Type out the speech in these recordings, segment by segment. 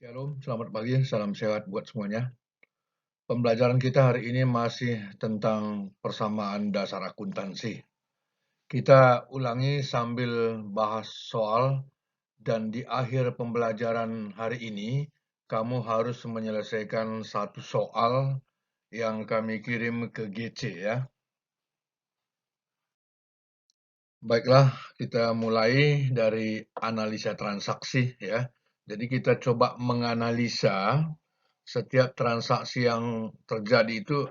Shalom, selamat pagi, salam sehat buat semuanya. Pembelajaran kita hari ini masih tentang persamaan dasar akuntansi. Kita ulangi sambil bahas soal, dan di akhir pembelajaran hari ini, kamu harus menyelesaikan satu soal yang kami kirim ke GC ya. Baiklah, kita mulai dari analisa transaksi ya. Jadi kita coba menganalisa setiap transaksi yang terjadi itu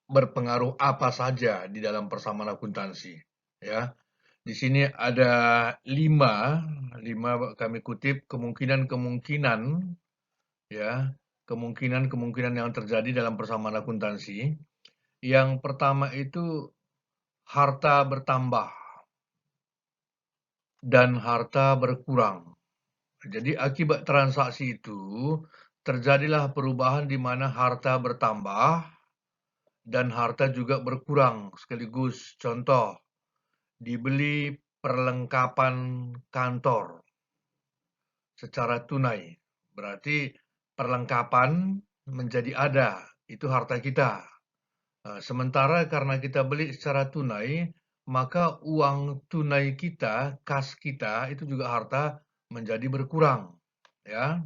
berpengaruh apa saja di dalam persamaan akuntansi, ya. Di sini ada lima kami kutip kemungkinan-kemungkinan, ya, kemungkinan-kemungkinan yang terjadi dalam persamaan akuntansi. Yang pertama itu harta bertambah dan harta berkurang. Jadi akibat transaksi itu terjadilah perubahan di mana harta bertambah dan harta juga berkurang sekaligus. Contoh, dibeli perlengkapan kantor secara tunai. Berarti perlengkapan menjadi ada, itu harta kita. Sementara karena kita beli secara tunai, maka uang tunai kita, kas kita, itu juga harta menjadi berkurang. Ya,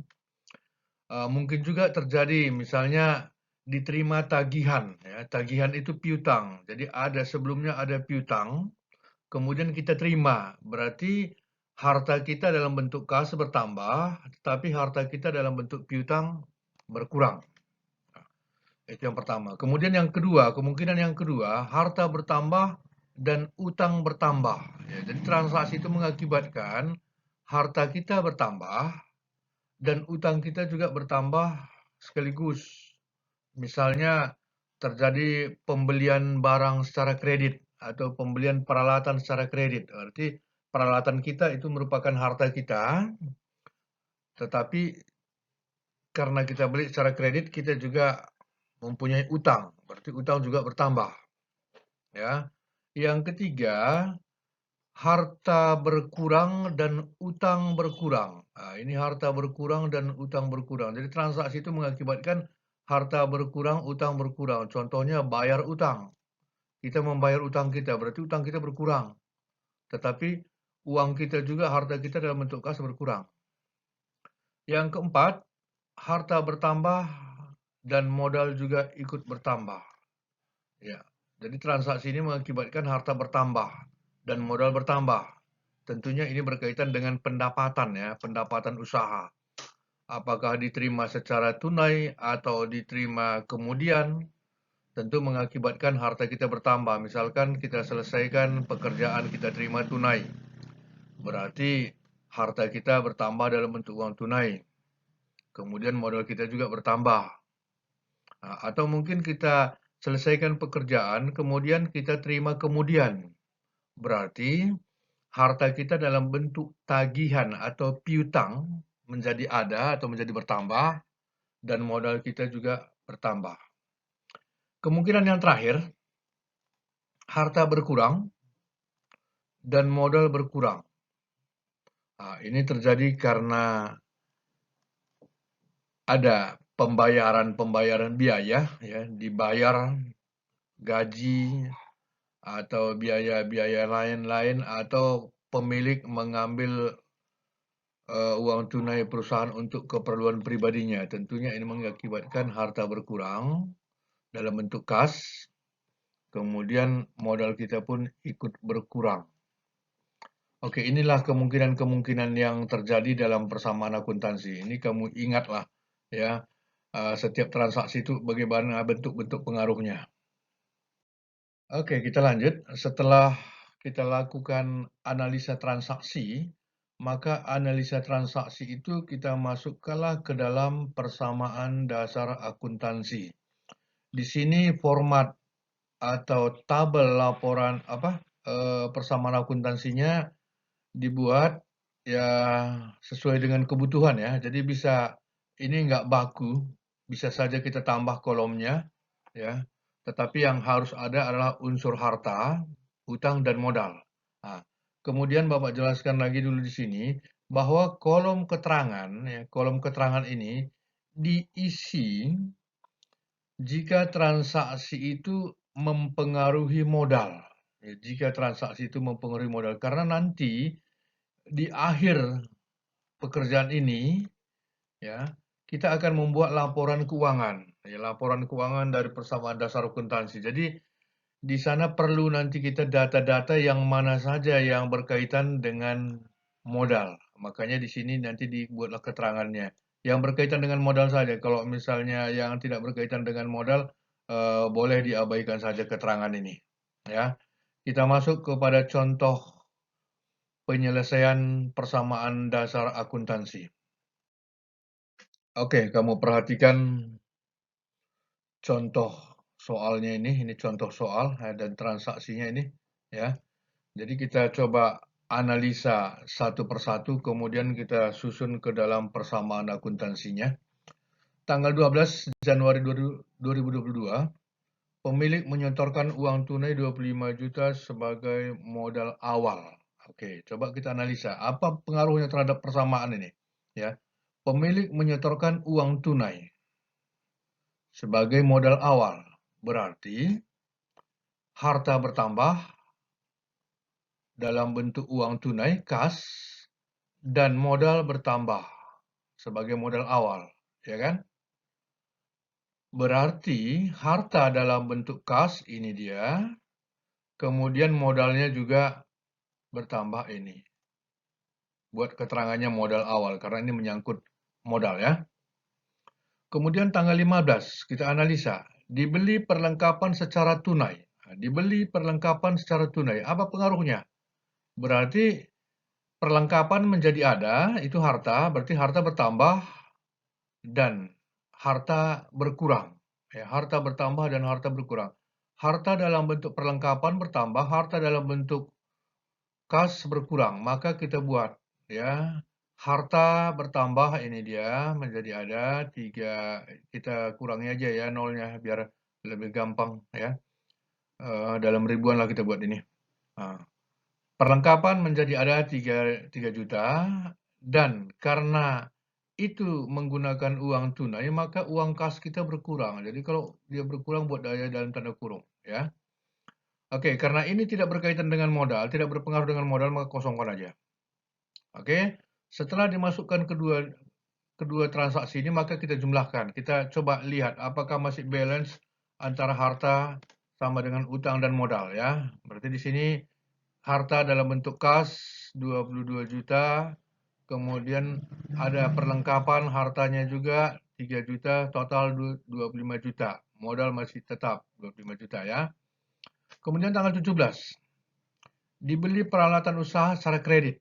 mungkin juga terjadi misalnya diterima tagihan. Ya, tagihan itu piutang. Jadi sebelumnya ada piutang, kemudian kita terima, berarti harta kita dalam bentuk kas bertambah, tetapi harta kita dalam bentuk piutang berkurang. Itu yang pertama. Kemudian yang kedua, kemungkinan yang kedua, harta bertambah dan utang bertambah. Ya, jadi transaksi itu mengakibatkan harta kita bertambah dan utang kita juga bertambah sekaligus. Misalnya terjadi pembelian barang secara kredit atau pembelian peralatan secara kredit. Berarti peralatan kita itu merupakan harta kita, tetapi karena kita beli secara kredit, kita juga mempunyai utang. Berarti utang juga bertambah. Ya. Yang ketiga, harta berkurang dan utang berkurang. Nah, ini harta berkurang dan utang berkurang. Jadi transaksi itu mengakibatkan harta berkurang, utang berkurang. Contohnya bayar utang. Kita membayar utang kita, berarti utang kita berkurang. Tetapi uang kita juga, harta kita dalam bentuk kas berkurang. Yang keempat, harta bertambah dan modal juga ikut bertambah. Ya, jadi transaksi ini mengakibatkan harta bertambah dan modal bertambah. Tentunya ini berkaitan dengan pendapatan ya, pendapatan usaha. Apakah diterima secara tunai atau diterima kemudian, tentu mengakibatkan harta kita bertambah. Misalkan kita selesaikan pekerjaan, kita terima tunai, berarti harta kita bertambah dalam bentuk uang tunai. Kemudian modal kita juga bertambah. Atau mungkin kita selesaikan pekerjaan, kemudian kita terima kemudian. Berarti harta kita dalam bentuk tagihan atau piutang menjadi ada atau menjadi bertambah, dan modal kita juga bertambah. Kemungkinan yang terakhir, harta berkurang dan modal berkurang. Ini terjadi karena ada pembayaran biaya, ya, dibayar gaji atau biaya-biaya lain-lain, atau pemilik mengambil uang tunai perusahaan untuk keperluan pribadinya. Tentunya ini mengakibatkan harta berkurang dalam bentuk kas, kemudian modal kita pun ikut berkurang. Oke, inilah kemungkinan-kemungkinan yang terjadi dalam persamaan akuntansi. Ini kamu ingatlah ya, setiap transaksi itu bagaimana bentuk-bentuk pengaruhnya. Oke, kita lanjut. Setelah kita lakukan analisa transaksi, maka analisa transaksi itu kita masukkanlah ke dalam persamaan dasar akuntansi. Di sini format atau tabel laporan persamaan akuntansinya dibuat ya sesuai dengan kebutuhan ya. Jadi ini nggak baku, bisa saja kita tambah kolomnya ya. Tetapi yang harus ada adalah unsur harta, utang dan modal. Nah, kemudian Bapak jelaskan lagi dulu di sini bahwa kolom keterangan, ya, kolom keterangan ini diisi jika transaksi itu mempengaruhi modal. Ya, jika transaksi itu mempengaruhi modal, karena nanti di akhir pekerjaan ini, ya, kita akan membuat laporan keuangan, ya, laporan keuangan dari persamaan dasar akuntansi. Jadi di sana perlu nanti kita data-data yang mana saja yang berkaitan dengan modal. Makanya di sini nanti dibuatlah keterangannya. Yang berkaitan dengan modal saja. Kalau misalnya yang tidak berkaitan dengan modal, boleh diabaikan saja keterangan ini. Ya, kita masuk kepada contoh penyelesaian persamaan dasar akuntansi. Oke, kamu perhatikan contoh soalnya ini contoh soal dan transaksinya ini, ya. Jadi kita coba analisa satu persatu, kemudian kita susun ke dalam persamaan akuntansinya. Tanggal 12 Januari 2022, pemilik menyetorkan uang tunai 25 juta sebagai modal awal. Oke, coba kita analisa apa pengaruhnya terhadap persamaan ini. Ya, pemilik menyetorkan uang tunai sebagai modal awal, berarti harta bertambah dalam bentuk uang tunai, kas, dan modal bertambah sebagai modal awal, ya kan? Berarti harta dalam bentuk kas ini dia, kemudian modalnya juga bertambah ini. Buat keterangannya modal awal, karena ini menyangkut modal ya. Kemudian tanggal 15, kita analisa. Dibeli perlengkapan secara tunai. Dibeli perlengkapan secara tunai. Apa pengaruhnya? Berarti perlengkapan menjadi ada, itu harta, berarti harta bertambah dan harta berkurang. Ya, harta bertambah dan harta berkurang. Harta dalam bentuk perlengkapan bertambah, harta dalam bentuk kas berkurang. Maka kita buat, ya, harta bertambah ini dia menjadi ada 3, kita kurangi aja ya nolnya biar lebih gampang ya. Dalam ribuan lah kita buat ini. Perlengkapan menjadi ada 3 juta, dan karena itu menggunakan uang tunai, maka uang kas kita berkurang. Jadi kalau dia berkurang buat daya dalam tanda kurung, ya. Oke, karena ini tidak berkaitan dengan modal, tidak berpengaruh dengan modal, maka kosongkan aja. Oke, setelah dimasukkan kedua transaksi ini, maka kita jumlahkan. Kita coba lihat apakah masih balance antara harta sama dengan utang dan modal, ya. Berarti di sini harta dalam bentuk kas 22 juta, kemudian ada perlengkapan hartanya juga 3 juta, total 25 juta. Modal masih tetap 25 juta ya. Kemudian tanggal 17, dibeli peralatan usaha secara kredit.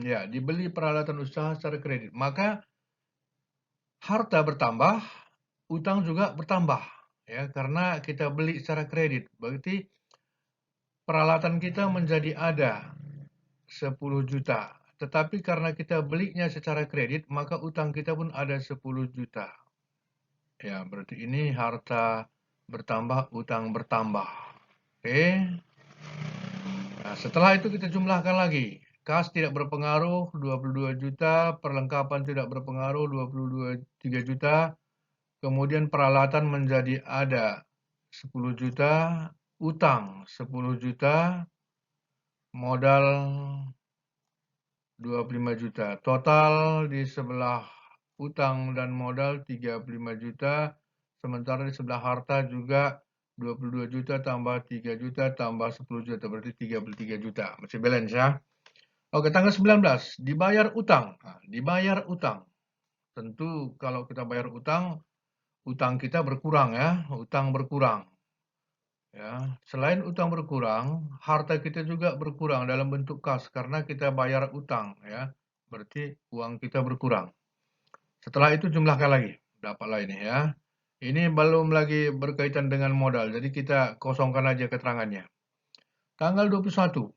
Ya, dibeli peralatan usaha secara kredit. Maka harta bertambah, utang juga bertambah. Ya, karena kita beli secara kredit. Berarti peralatan kita menjadi ada 10 juta. Tetapi karena kita belinya secara kredit, maka utang kita pun ada 10 juta. Ya, berarti ini harta bertambah, utang bertambah. Oke. Nah, setelah itu kita jumlahkan lagi. Kas tidak berpengaruh, 22 juta. Perlengkapan tidak berpengaruh, 23 juta. Kemudian peralatan menjadi ada 10 juta. Utang 10 juta. Modal 25 juta. Total di sebelah utang dan modal 35 juta. Sementara di sebelah harta juga 22 juta tambah 3 juta tambah 10 juta. Berarti 33 juta. Masih balance ya. Oke, tanggal 19. Dibayar utang. Nah, dibayar utang. Tentu kalau kita bayar utang, utang kita berkurang ya. Utang berkurang. Ya, selain utang berkurang, harta kita juga berkurang dalam bentuk kas karena kita bayar utang ya. Berarti uang kita berkurang. Setelah itu jumlahkan lagi, dapatlah ini ya. Ini belum lagi berkaitan dengan modal, jadi kita kosongkan aja keterangannya. Tanggal 21,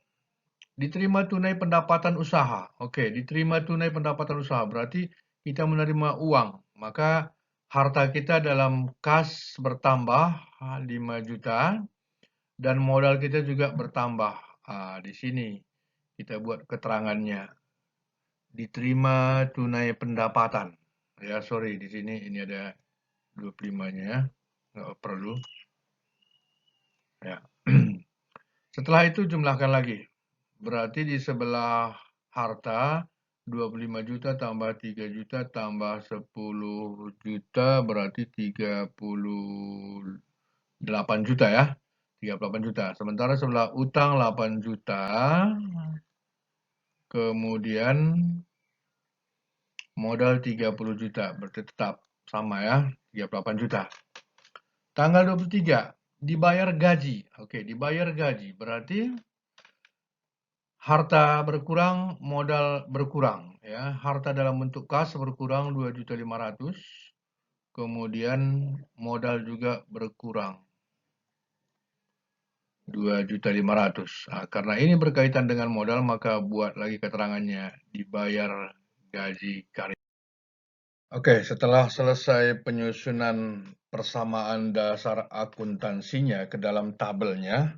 diterima tunai pendapatan usaha. Oke, diterima tunai pendapatan usaha, berarti kita menerima uang. Maka harta kita dalam kas bertambah 5 juta. Dan modal kita juga bertambah. Di sini kita buat keterangannya. diterima tunai pendapatan. Ya, sorry, di sini ini ada 25-nya, nggak perlu. Ya. Setelah itu jumlahkan lagi. Berarti di sebelah harta 25 juta tambah 3 juta tambah 10 juta berarti 38 juta ya. 38 juta. Sementara sebelah utang 8 juta. Kemudian modal 30 juta. Berarti tetap sama ya. 38 juta. Tanggal 23 dibayar gaji. Oke, dibayar gaji. Berarti harta berkurang, modal berkurang ya. Harta dalam bentuk kas berkurang 2.500.000. Kemudian modal juga berkurang 2.500.000. Nah, karena ini berkaitan dengan modal maka buat lagi keterangannya dibayar gaji karyawan. Oke, setelah selesai penyusunan persamaan dasar akuntansinya ke dalam tabelnya,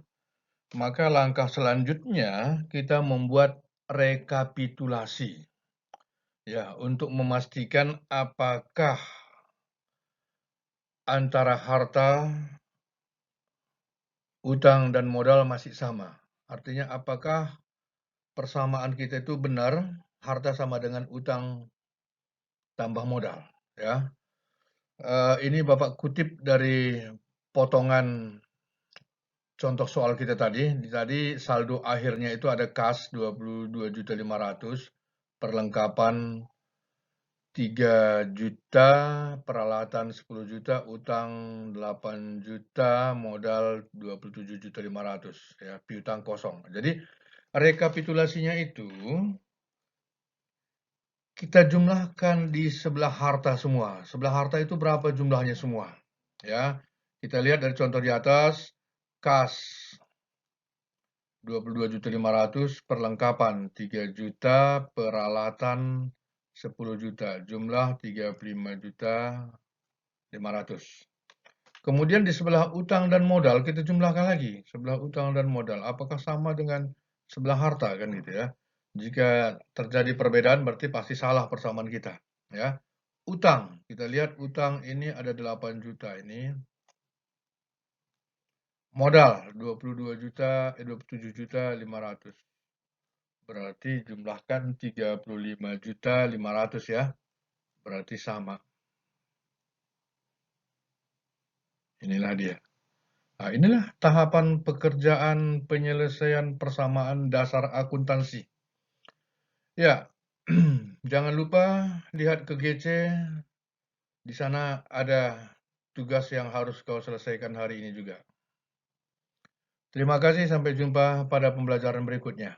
maka langkah selanjutnya kita membuat rekapitulasi. Ya, untuk memastikan apakah antara harta, utang, dan modal masih sama. Artinya apakah persamaan kita itu benar, harta sama dengan utang tambah modal. Ya, ini Bapak kutip dari potongan contoh soal kita tadi. Tadi saldo akhirnya itu ada kas 22.500.000, perlengkapan 3 juta, peralatan 10 juta, utang 8 juta, modal 27.500.000 ya, piutang kosong. Jadi rekapitulasinya itu kita jumlahkan di sebelah harta semua. Sebelah harta itu berapa jumlahnya semua? Ya. Kita lihat dari contoh di atas, kas 22.500.000, perlengkapan 3 juta, peralatan 10 juta, jumlah 35.500.000. Kemudian di sebelah utang dan modal kita jumlahkan lagi. Sebelah utang dan modal, apakah sama dengan sebelah harta kan gitu ya. Jika terjadi perbedaan berarti pasti salah persamaan kita. Ya. Utang, kita lihat utang ini ada 8 juta ini. Modal 27.500.000. Berarti jumlahkan 35.500.000 ya. Berarti sama. Inilah dia. Nah, inilah tahapan pekerjaan penyelesaian persamaan dasar akuntansi. Ya, jangan lupa lihat ke GC. Di sana ada tugas yang harus kau selesaikan hari ini juga. Terima kasih, sampai jumpa pada pembelajaran berikutnya.